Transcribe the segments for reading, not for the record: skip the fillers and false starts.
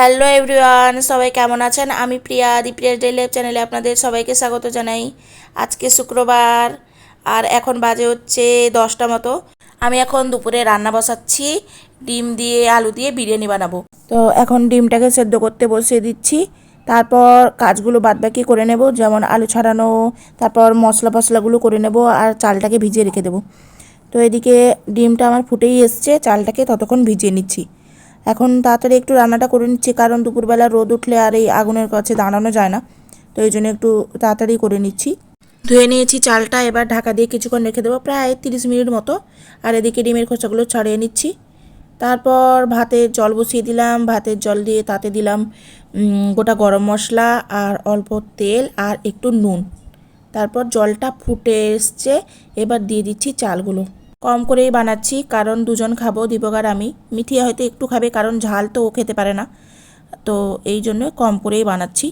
Hello everyone, সবাই কেমন আছেন? আমি প্রিয়া, দীপ্রিয়া ডেইলি লাইফ চ্যানেলে আপনাদের সবাইকে স্বাগত জানাই। আজকে শুক্রবার আর এখন বাজে হচ্ছে 10টা মতো। আমি এখন দুপুরে রান্না বসাচ্ছি, ডিম দিয়ে আলু দিয়ে বিরিয়ানি বানাবো। তো এখন ডিমটাকে সেদ্ধ করতে বসিয়ে দিচ্ছি। তারপর কাজগুলো বাদবাকি করে নেব, যেমন আলু ছাড়ানো, তারপর মশলাগুলো করে নেব আর চালটাকে ভিজিয়ে রেখে দেবো। তো এদিকে ডিমটা আমার ফুটেই এসছে, চালটাকে ততক্ষণ ভিজিয়ে নিচ্ছি। এখন তাড়াতাড়ি একটু রান্নাটা করে নিচ্ছি, কারণ দুপুরবেলা রোদ উঠলে আর এই আগুনের কাছে দাঁড়ানো যায় না। তো এই জন্য একটু তাড়াতাড়ি করে নিচ্ছি। ধুয়ে নিয়েছি চালটা, এবার ঢাকা দিয়ে কিছুক্ষণ রেখে দেবো, প্রায় 30 মিনিট মতো। আর এদিকে ডিমের খোসাগুলো ছাড়িয়ে নিচ্ছি। তারপর ভাতের জল বসিয়ে দিলাম, ভাতের জল দিয়ে তাতে দিলাম গোটা গরম মশলা আর অল্প তেল আর একটু নুন। তারপর জলটা ফুটে এসছে, এবার দিয়ে দিচ্ছি চালগুলো। কম করেই বানাচ্ছি, কারণ দুজন খাবো, দীপক আর আমি। মিঠি হয়তো একটু খাবে, কারণ ঝাল তো ও খেতে পারে না। তো এই জন্য কম করেই বানাচ্ছি।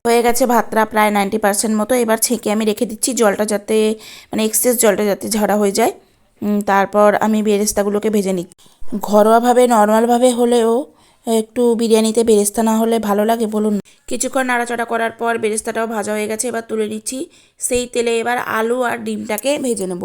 হয়ে গেছে ভাতটা প্রায় 90% মতো। এবার ছেঁকে আমি রেখে দিচ্ছি, জলটা যাতে এক্সেস জলটা যাতে ঝরা হয়ে যায়। তারপর আমি বেরেস্তাগুলোকে ভেজে নিচ্ছি। ঘরোয়াভাবে নর্মালভাবে হলেও একটু বিরিয়ানিতে বেরেস্তা না হলে ভালো লাগে বলুন? কিছুক্ষণ নাড়াচাড়া করার পর বেরেস্তাটাও ভাজা হয়ে গেছে, এবার তুলে নিচ্ছি। সেই তেলে এবার আলু আর ডিমটাকে ভেজে নেব।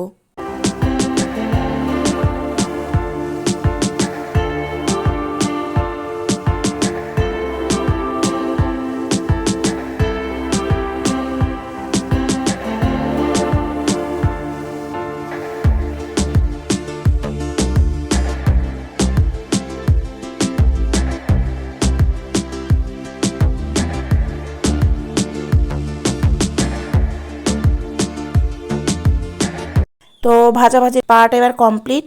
তো ভাজাভাজি পার্ট এবার কমপ্লিট।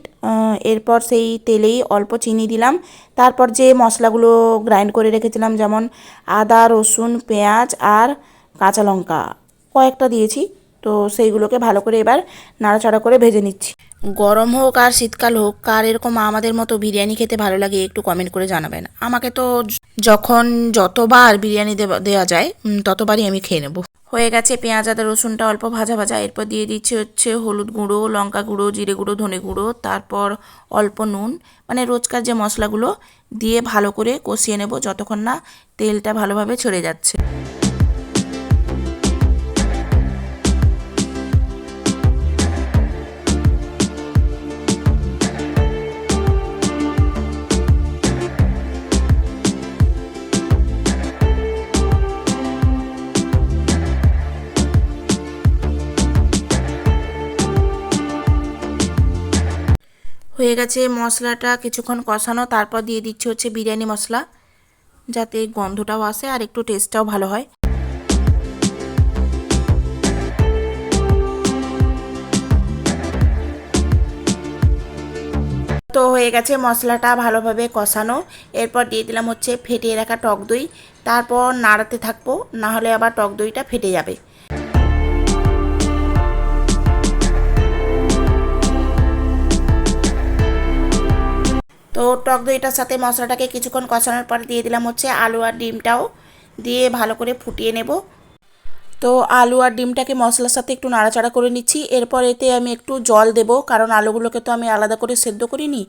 এরপর সেই তেলেই অল্প চিনি দিলাম। তারপর যে মশলাগুলো গ্রাইন্ড করে রেখেছিলাম, যেমন আদা, রসুন, পেঁয়াজ আর কাঁচা লঙ্কা কয়েকটা দিয়েছি। তো সেইগুলোকে ভালো করে এবার নাড়াচাড়া করে ভেজে নিচ্ছি। গরম হোক আর শীতকাল হোক, কার এরকম আমাদের মতো বিরিয়ানি খেতে ভালো লাগে একটু কমেন্ট করে জানাবেন। আমাকে তো যখন যতবার বিরিয়ানি দেওয়া যায় ততবারই আমি খেয়ে নেব। হয়ে গেছে পেঁয়াজ আদা রসুনটা অল্প ভাজা ভাজা। এরপর দিয়ে দিচ্ছি হচ্ছে হলুদ গুঁড়ো, লঙ্কা গুঁড়ো, জিরে গুঁড়ো, ধনে গুঁড়ো, তারপর অল্প নুন, রোজকার যে মশলাগুলো দিয়ে ভালো করে কষিয়ে নেব যতক্ষণ না তেলটা ভালোভাবে ছড়ে যাচ্ছে। হয়ে গেছে মশলাটা কিছুক্ষণ কষানো, তারপর দিয়ে দিচ্ছি হচ্ছে বিরিয়ানি মশলা, যাতে গন্ধটাও আসে আর একটু টেস্টটাও ভালো হয়। তো হয়ে গেছে মশলাটা ভালোভাবে কষানো। এরপর দিয়ে দিলাম হচ্ছে ফেটিয়ে রাখা টক দই। তারপর নাড়াতে থাকবো, না হলে আবার টক দইটা ফেটে যাবে। তো টক দইটার সাথে মশলাটাকে কিছুক্ষণ কষানোর পর দিয়ে দিলাম হচ্ছে আলু আর ডিমটাও দিয়ে ভালো করে ফুটিয়ে নেব। তো আলু আর ডিমটাকে মশলার সাথে একটু নাড়াচাড়া করে নিচ্ছি। এরপর এতে আমি একটু জল দেব, কারণ আলুগুলোকে তো আমি আলাদা করে সেদ্ধ করিনি।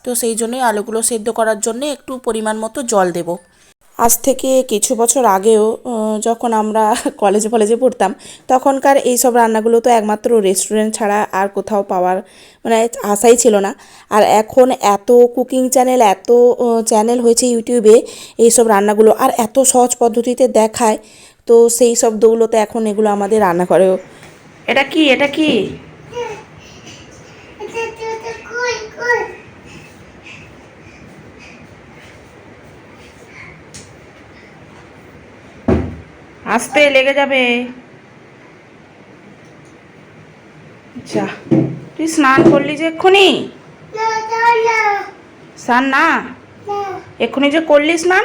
তো সেই জন্যই আলুগুলো সেদ্ধ করার জন্য একটু পরিমাণ মতো জল দেব। আজ থেকে কিছু বছর আগেও যখন আমরা কলেজে পড়তাম, তখনকার এইসব রান্নাগুলো তো একমাত্র রেস্টুরেন্ট ছাড়া আর কোথাও পাওয়ার আশাই ছিল না। আর এখন এত কুকিং চ্যানেল, এত চ্যানেল হয়েছে ইউটিউবে এইসব রান্নাগুলো, আর এত সহজ পদ্ধতিতে দেখায়। তো সেই শব্দগুলোতে এখন এগুলো আমাদের রান্না করেও। এটা কি, এটা কি? আস্তে, লেগে যাবে। আচ্ছা, তুই স্নান করলি যে এক্ষুনি? স্নান না, এক্ষুনি যে করলি স্নান।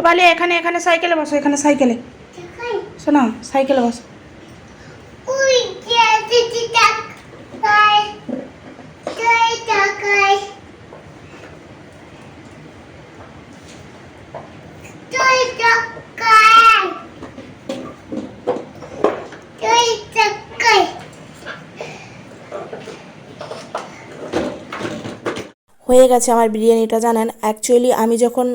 বলে এখানে, এখানে সাইকেলে বসো, এখানে সাইকেলে শোনা, সাইকেলে বসো। হয়ে গেছে আমার বিরিয়ানিটা। জানেন, অ্যাকচুয়ালি আমি যখন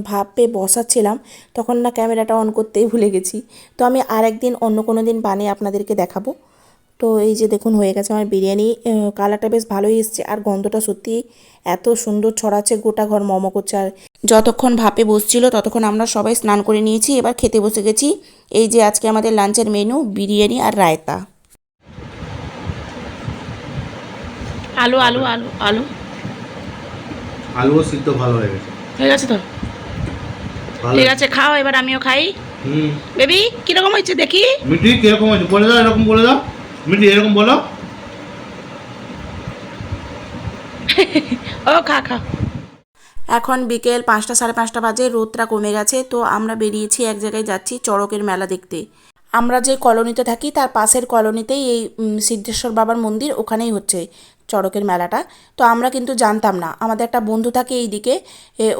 ভাপে বসাচ্ছিলাম তখন না ক্যামেরাটা অন করতেই ভুলে গেছি। তো আমি আরেকদিন অন্য কোনো দিন বানিয়ে আপনাদেরকে দেখাবো। তো এই যে দেখুন হয়ে গেছে আমার বিরিয়ানি। কালারটা বেশ ভালোই এসছে আর গন্ধটা সত্যি এত সুন্দর ছড়াচ্ছে, গোটা ঘর মমো করছে। আর যতক্ষণ ভাপে বসছিল ততক্ষণ আমরা সবাই স্নান করে নিয়েছি, এবার খেতে বসে গেছি। এই যে আজকে আমাদের লাঞ্চের মেনু বিরিয়ানি আর রায়তা। আলু আলু আলু আলু আলুও সিদ্ধ ভালো হয়ে গেছে। হয়ে গেছে তো? ঠিক আছে, খাও, এবার আমিও খাই। বেবি কিরকম হয়েছে দেখি? মিঠি কিরকম হয়েছে বলে দাও, এরকম বলে দাও। মিঠি এরকম বলো। ও খা খা। এখন বিকেল 5টা 5:30 বাজে, রোদটা কমে গেছে। তো আমরা বেরিয়েছি, এক জায়গায় যাচ্ছি চড়কের মেলা দেখতে। আমরা যে কলোনিতে থাকি তার পাশের কলোনিতেই এই সিদ্ধেশ্বর বাবার মন্দির, ওখানেই হচ্ছে চড়কের মেলাটা। তো আমরা কিন্তু জানতাম না, আমাদের একটা বন্ধু থাকে এই দিকে,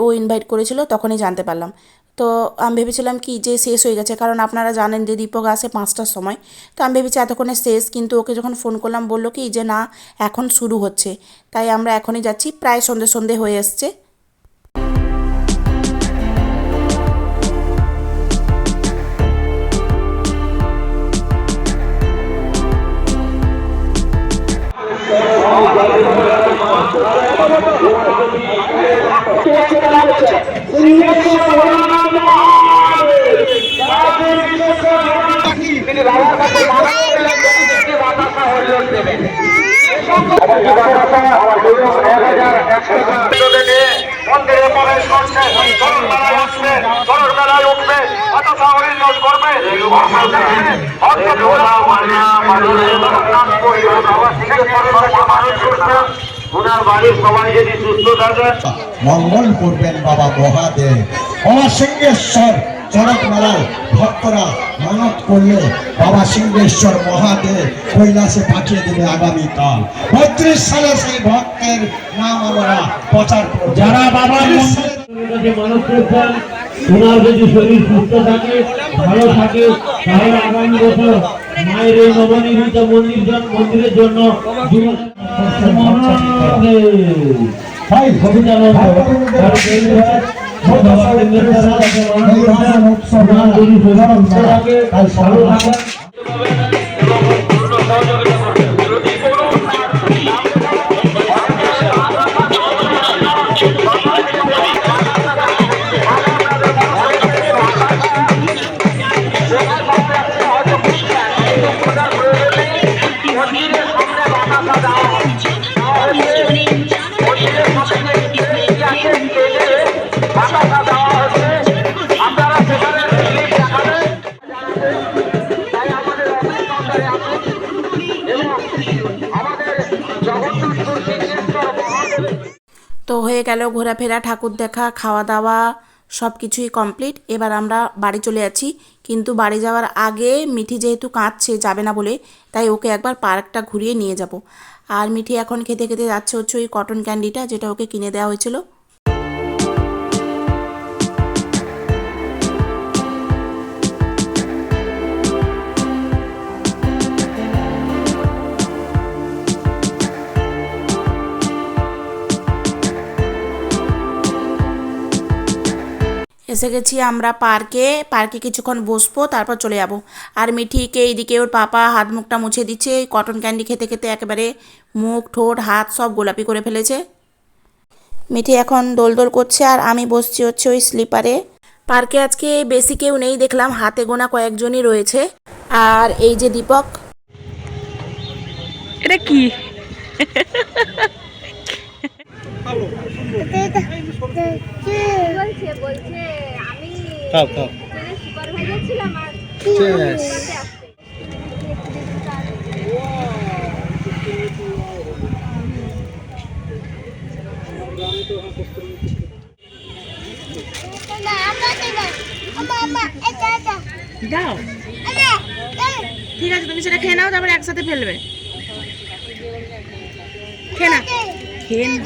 ও ইনভাইট করেছিল, তখনই জানতে পারলাম। তো আমি ভেবেছিলাম কি যে শেষ হয়ে গেছে, কারণ আপনারা জানেন যে দীপক আসে 5টার সময়। তো আমি ভেবেছি এতক্ষণে শেষ, কিন্তু ওকে যখন ফোন করলাম বললো কি যে না, এখন শুরু হচ্ছে। তাই আমরা এখনই যাচ্ছি, প্রায় সন্ধে সন্ধে হয়ে এসছে। মন্দিরে প্রবেশ করছে, চরণ মেলায় আসবে, চরণ মেলায় উঠবে, হতাশা হরিণ করবে, ওনার বাড়ির সবাই যদি সুস্থ থাকে মঙ্গল করবেন বাবা মহাদেব। বাবা সিংহেশ্বর চড়ক মেলায় ভক্তরা মানত করলে বাবা সিংহেশ্বর মহাদেব কৈলাসে পাঠিয়ে দেবে আগামীকাল। 35 সালে সেই ভক্তের নাম আমরা প্রচার করব। যারা বাবার মন্দিরে মানত করছেন, ওনার যদি শরীর সুস্থ থাকে, ভালো থাকে, তাহলে আগামী বছর মায়ের এই নবনির্মিত মন্দিরের জন্য তো হয়ে গেল ঘোরাফেরা, ঠাকুর দেখা, খাওয়া দাওয়া, সব কিছুই কমপ্লিট। এবার আমরা বাড়ি চলে যাচ্ছি, কিন্তু বাড়ি যাওয়ার আগে মিঠি যেহেতু কাঁদছে যাবে না বলে, তাই ওকে একবার পার্কটা ঘুরিয়ে নিয়ে যাব। আর মিঠি এখন খেতে খেতে যাচ্ছে হচ্ছে ওই কটন ক্যান্ডিটা, যেটা ওকে কিনে দেওয়া হয়েছিল। এসে গেছি আমরা পার্কে কিছুক্ষণ বসবো, তারপর চলে যাব। আর মিঠিকে এইদিকে ওর পাপা হাত মুখটা মুছে দিচ্ছে, কটন ক্যান্ডি খেতে খেতে একেবারে মুখ ঠোঁট হাত সব গোলাপি করে ফেলেছে। মিঠি এখন দোল করছে আর আমি বসছি হচ্ছে ওই স্লিপারে। পার্কে আজকে বেশি কেউ নেই, দেখলাম হাতে গোনা কয়েকজনই রয়েছে। আর এই যে দীপক, এটা কি বলছে আমি খাও খাও। সুপারভাইজার ছিলাম আর দাও, ঠিক আছে তুমি সেটা খেয়ে নাও, তারপরে একসাথে ফেলবে। খেয়ে না, খেয়ে না।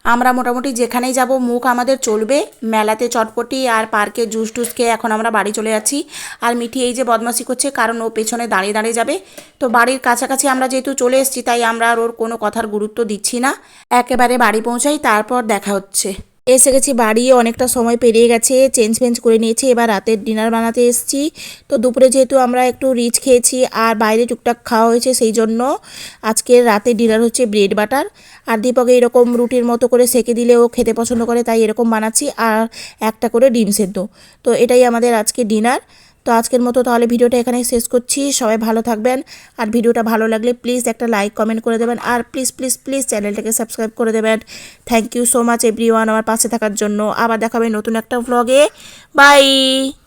আমরা মোটামুটি যেখানেই যাব মুখ আমাদের চলবে। মেলাতে চটপটি আর পার্কে জুস টুস খেয়ে এখন আমরা বাড়ি চলে যাচ্ছি। আর মিঠি এই যে বদমাশি করছে, কারণ ও পেছনে দাঁড়িয়ে দাঁড়িয়ে যাবে। তো বাড়ির কাছাকাছি আমরা যেহেতু চলে এসেছি, তাই আমরা আর ওর কোনো কথার গুরুত্ব দিচ্ছি না। একেবারে বাড়ি পৌঁছাই, তারপর দেখা হচ্ছে। এসে গেছি বাড়ি, অনেকটা সময় পেরিয়ে গেছে, চেঞ্জ ফেঞ্জ করে নিয়েছি, এবার রাতের ডিনার বানাতে এসেছি। তো দুপুরে যেহেতু আমরা একটু রিচ খেয়েছি আর বাইরে টুকটাক খাওয়া হয়েছে, সেই জন্য আজকের রাতের ডিনার হচ্ছে ব্রেড বাটার। আর দীপকে এরকম রুটির মতো করে সেঁকে দিলে ও খেতে পছন্দ করে, তাই এরকম বানাচ্ছি, আর একটা করে ডিম সেদ্ধ। তো এটাই আমাদের আজকে ডিনার। তো আজকের মতো তাহলে ভিডিওটা এখানে শেষ করছি। সবাই ভালো থাকবেন, আর ভিডিওটা ভালো লাগলে প্লিজ একটা লাইক কমেন্ট করে দেবেন, আর প্লিজ প্লিজ প্লিজ চ্যানেলটাকে সাবস্ক্রাইব করে দেবেন। Thank you so much everyone আমার পাশে থাকার জন্য। আবার দেখাবে নতুন একটা ভ্লগে। বাই।